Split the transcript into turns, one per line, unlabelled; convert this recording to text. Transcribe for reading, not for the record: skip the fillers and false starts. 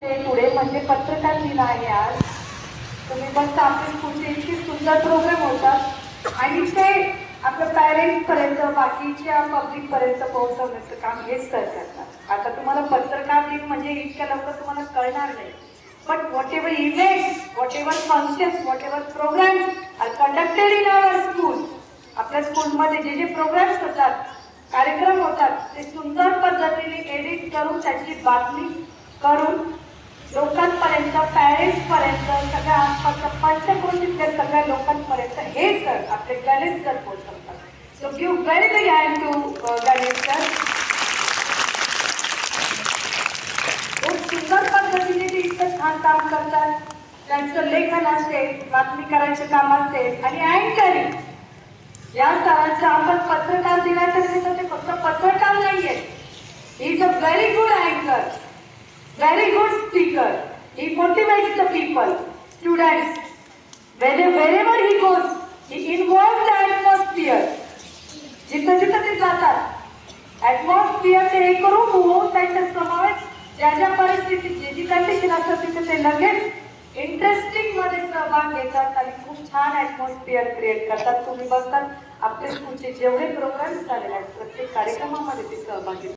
पुढे म्हणजे पत्रकार दिन आहे आज. तुम्ही बघता आपल्या स्कूलचे इतके सुंदर प्रोग्राम होतात आणि ते आपल्या पॅरेंट्स पर्यंत बाकीच्या पब्लिक पर्यंत पोहोचवण्याचं काम हेच करतात. आता तुम्हाला पत्रकार दिन म्हणजे इतक्या लवकर तुम्हाला कळणार नाही, but whatever events, whatever functions, whatever programmes are conducted in our school, आपल्या स्कूलमध्ये जे जे प्रोग्राम्स होतात, कार्यक्रम होतात, ते सुंदर पद्धतीने एडिट करून त्याची बातमी करून लोकांपर्यंत, पॅरेंट्स पर्यंत, सगळ्या आसपासच्या पंचक्रोशीतल्या सगळ्या लोकांपर्यंत हे सर आपले गणेश सर पोहोचवतात. So give very big hand to Ganesh sir. खूप सुंदर पद्धतीने ते इतकं छान काम करतात. त्यांचं लेखन असते, बातमी करायचे काम असते आणि अँकरिंग या सरांचं आपण पत्रकार दिनाच्या निमित्त ते फक्त पत्रकार नाहीये, he is a very good अँकर, very good speaker. He motivates the people, students. Wherever he goes, he involves the atmosphere. जिथं जिथं ते जातात, atmosphere ते हे करून होऊन त्यांच्या समावेश ज्या ज्या परिस्थितीत जे जी कंडिशन असतात तिथे ते लगेच इंटरेस्टिंग मध्ये सहभाग घेतात आणि खूप छान ॲटमॉस्फिअर क्रिएट करतात. तुम्ही बघतात आपल्या स्कूलचे जेवढे प्रोग्राम्स झालेले आहेत प्रत्येक कार्यक्रमामध्ये ते सहभागी